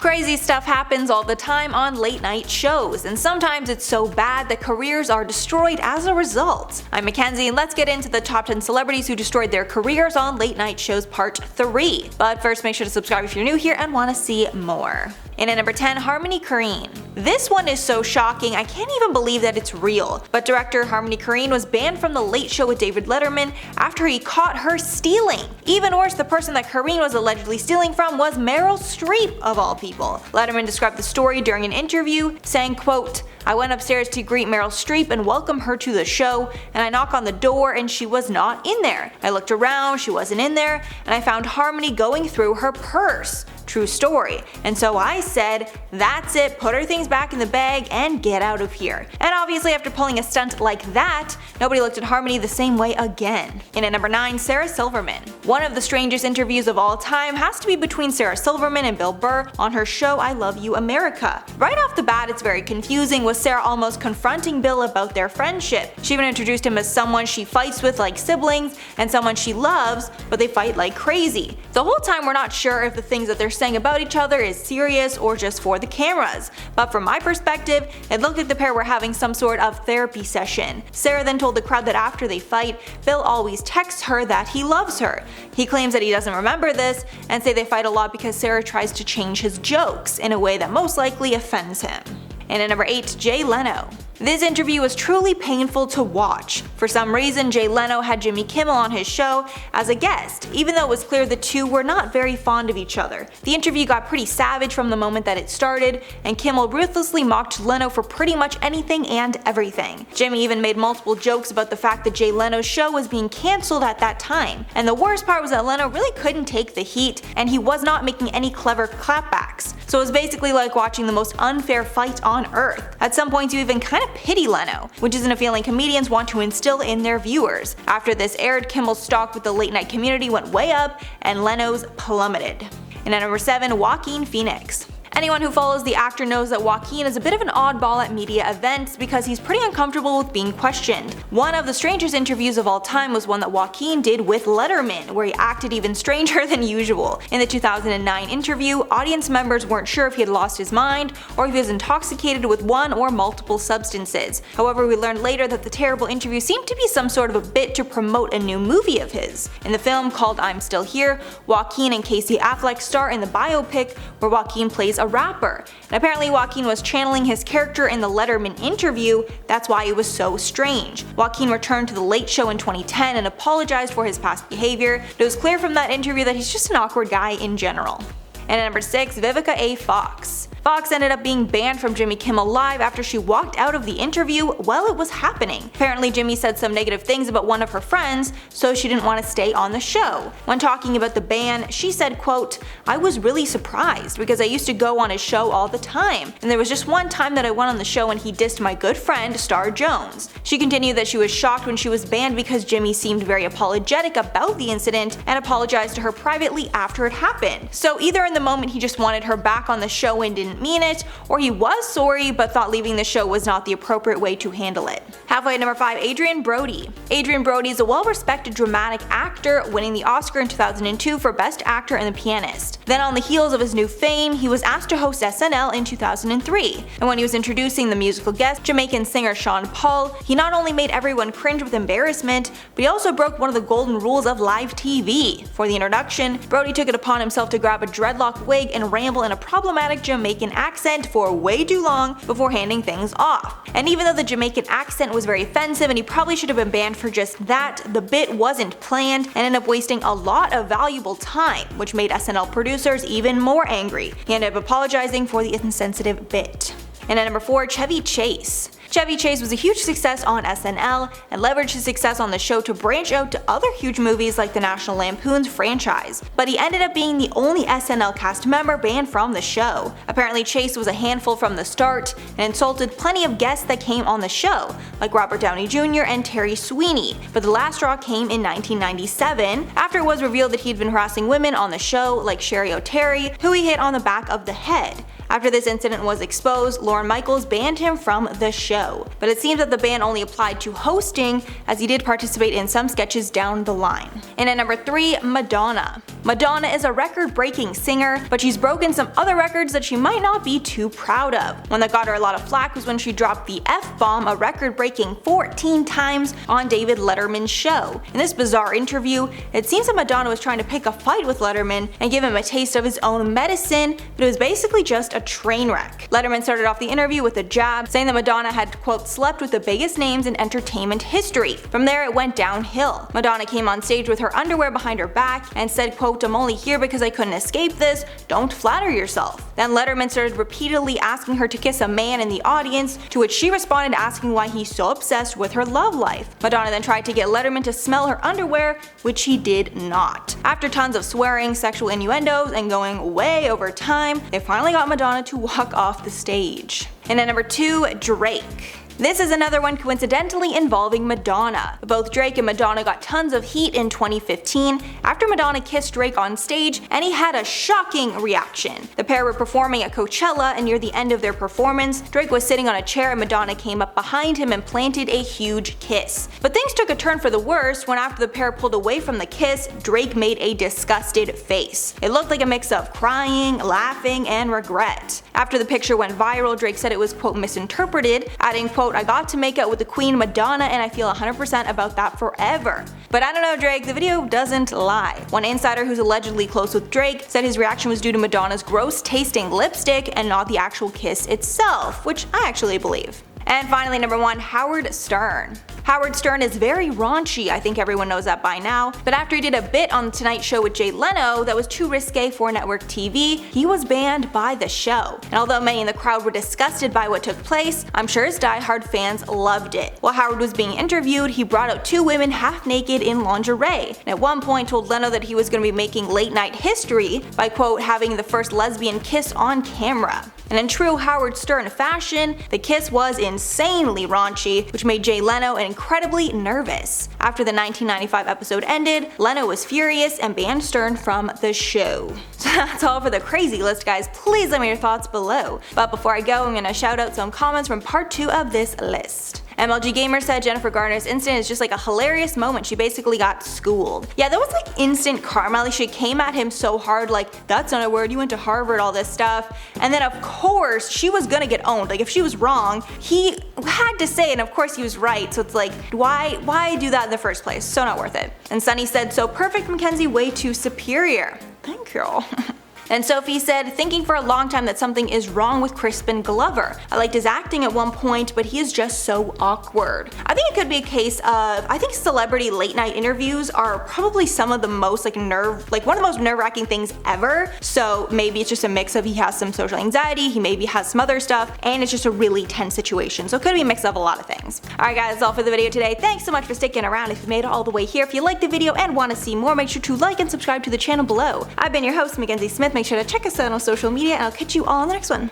Crazy stuff happens all the time on late night shows, and sometimes it's so bad that careers are destroyed as a result. I'm Mackenzie, and let's get into the top 10 celebrities who destroyed their careers on late night shows part 3. But first, make sure to subscribe if you're new here and want to see more. In at number 10, Korine. This one is so shocking, I can't even believe that it's real, but director Korine was banned from The Late Show with David Letterman after he caught her stealing. Even worse, the person that Korine was allegedly stealing from was Meryl Streep, of all people. Letterman described the story during an interview, saying, quote, "I went upstairs to greet Meryl Streep and welcome her to the show, and I knock on the door and she was not in there. I looked around, she wasn't in there, and I found Harmony going through her purse. True story. And so I said, that's it, put her things back in the bag and get out of here." And obviously after pulling a stunt like that, nobody looked at Harmony the same way again. In at number 9, Sarah Silverman. One of the strangest interviews of all time has to be between Sarah Silverman and Bill Burr on her show I Love You America. Right off the bat, it's very confusing, with Sarah almost confronting Bill about their friendship. She even introduced him as someone she fights with like siblings and someone she loves, but they fight like crazy. The whole time we're not sure if the things that they're saying about each other is serious or just for the cameras, but from my perspective, it looked like the pair were having some sort of therapy session. Sarah then told the crowd that after they fight, Bill always texts her that he loves her. He claims that he doesn't remember this and say they fight a lot because Sarah tries to change his jokes in a way that most likely offends him. And at number 8, Jay Leno. This interview was truly painful to watch. For some reason, Jay Leno had Jimmy Kimmel on his show as a guest, even though it was clear the two were not very fond of each other. The interview got pretty savage from the moment that it started, and Kimmel ruthlessly mocked Leno for pretty much anything and everything. Jimmy even made multiple jokes about the fact that Jay Leno's show was being cancelled at that time. And the worst part was that Leno really couldn't take the heat, and he was not making any clever clapbacks. So it was basically like watching the most unfair fight on earth. At some points you even kind of pity Leno, which isn't a feeling comedians want to instill in their viewers. After this aired, Kimmel's stock with the late night community went way up and Leno's plummeted. And at number 7, Joaquin Phoenix. Anyone who follows the actor knows that Joaquin is a bit of an oddball at media events because he's pretty uncomfortable with being questioned. One of the strangest interviews of all time was one that Joaquin did with Letterman, where he acted even stranger than usual. In the 2009 interview, audience members weren't sure if he had lost his mind or if he was intoxicated with one or multiple substances. However, we learned later that the terrible interview seemed to be some sort of a bit to promote a new movie of his. In the film called I'm Still Here, Joaquin and Casey Affleck star in the biopic where Joaquin plays a rapper. And apparently Joaquin was channeling his character in the Letterman interview, that's why it was so strange. Joaquin returned to The Late Show in 2010 and apologized for his past behavior. It was clear from that interview that he's just an awkward guy in general. And at number 6, Vivica A. Fox. Fox ended up being banned from Jimmy Kimmel Live after she walked out of the interview while it was happening. Apparently Jimmy said some negative things about one of her friends, so she didn't want to stay on the show. When talking about the ban, she said, quote, "I was really surprised because I used to go on his show all the time, and there was just one time that I went on the show and he dissed my good friend, Star Jones." She continued that she was shocked when she was banned because Jimmy seemed very apologetic about the incident and apologized to her privately after it happened. So either in the moment he just wanted her back on the show and didn't mean it, or he was sorry but thought leaving the show was not the appropriate way to handle it. Halfway at number 5, Adrien Brody. Adrien Brody is a well-respected dramatic actor, winning the Oscar in 2002 for Best Actor in The Pianist. Then on the heels of his new fame, he was asked to host SNL in 2003. And when he was introducing the musical guest, Jamaican singer Sean Paul, he not only made everyone cringe with embarrassment, but he also broke one of the golden rules of live TV. For the introduction, Brody took it upon himself to grab a dreadlock wig and ramble in a problematic Jamaican accent for way too long before handing things off. And even though the Jamaican accent was very offensive and he probably should have been banned for just that, the bit wasn't planned and ended up wasting a lot of valuable time, which made SNL producers even more angry. He ended up apologizing for the insensitive bit. And at number 4, Chevy Chase. Chevy Chase was a huge success on SNL and leveraged his success on the show to branch out to other huge movies like the National Lampoon's franchise, but he ended up being the only SNL cast member banned from the show. Apparently Chase was a handful from the start and insulted plenty of guests that came on the show, like Robert Downey Jr. and Terry Sweeney, but the last straw came in 1997 after it was revealed that he'd been harassing women on the show like Sherry O'Terry, who he hit on the back of the head. After this incident was exposed, Lorne Michaels banned him from the show. show. But it seems that the ban only applied to hosting, as he did participate in some sketches down the line. And at number 3, Madonna. Madonna is a record-breaking singer, but she's broken some other records that she might not be too proud of. One that got her a lot of flack was when she dropped the F-bomb a record-breaking 14 times on David Letterman's show. In this bizarre interview, it seems that Madonna was trying to pick a fight with Letterman and give him a taste of his own medicine, but it was basically just a train wreck. Letterman started off the interview with a jab, saying that Madonna had, quote, slept with the biggest names in entertainment history. From there, it went downhill. Madonna came on stage with her underwear behind her back and said, quote, "I'm only here because I couldn't escape this. Don't flatter yourself." Then Letterman started repeatedly asking her to kiss a man in the audience, to which she responded asking why he's so obsessed with her love life. Madonna then tried to get Letterman to smell her underwear, which he did not. After tons of swearing, sexual innuendos, and going way over time, they finally got Madonna to walk off the stage. And at number 2, Drake. This is another one coincidentally involving Madonna. Both Drake and Madonna got tons of heat in 2015 after Madonna kissed Drake on stage, and he had a shocking reaction. The pair were performing at Coachella, and near the end of their performance, Drake was sitting on a chair and Madonna came up behind him and planted a huge kiss. But things took a turn for the worse when after the pair pulled away from the kiss, Drake made a disgusted face. It looked like a mix of crying, laughing, and regret. After the picture went viral, Drake said it was, quote, misinterpreted, adding, quote, "I got to make out with the queen Madonna and I feel 100% about that forever." But I don't know, Drake, the video doesn't lie. One insider who's allegedly close with Drake said his reaction was due to Madonna's gross tasting lipstick and not the actual kiss itself, which I actually believe. And finally, number 1, Howard Stern. Howard Stern is very raunchy, I think everyone knows that by now, but after he did a bit on The Tonight Show with Leno that was too risque for network TV, he was banned by the show. And although many in the crowd were disgusted by what took place, I'm sure his diehard fans loved it. While Howard was being interviewed, he brought out 2 women half naked in lingerie, and at one point told Leno that he was going to be making late night history by, quote, having the first lesbian kiss on camera. And in true Howard Stern fashion, the kiss was insanely raunchy, which made Jay Leno incredibly nervous. After the 1995 episode ended, Leno was furious and banned Stern from the show. So that's all for the crazy list, guys. Please let me know your thoughts below. But before I go, I'm gonna shout out some comments from part 2 of this list. MLG Gamer said Jennifer Garner's incident is just like a hilarious moment. She basically got schooled. Yeah, that was like instant karma. Like, she came at him so hard, like, that's not a word, you went to Harvard, all this stuff. And then of course she was gonna get owned. Like, if she was wrong, he had to say it, and of course he was right. So it's like, why do that in the first place? So not worth it. And Sunny said, so perfect, Mackenzie, way too superior. Thank you. And Sophie said, thinking for a long time that something is wrong with Crispin Glover. I liked his acting at one point, but he is just so awkward. I think it could be a case of, I think celebrity late night interviews are probably some of the most one of the most nerve-wracking things ever. So maybe it's just a mix of he has some social anxiety, he maybe has some other stuff, and it's just a really tense situation. So it could be a mix of a lot of things. Alright guys, that's all for the video today. Thanks so much for sticking around. If you made it all the way here, if you liked the video and want to see more, make sure to like and subscribe to the channel below. I've been your host, Mackenzie Smith. Make sure to check us out on social media, and I'll catch you all in the next one.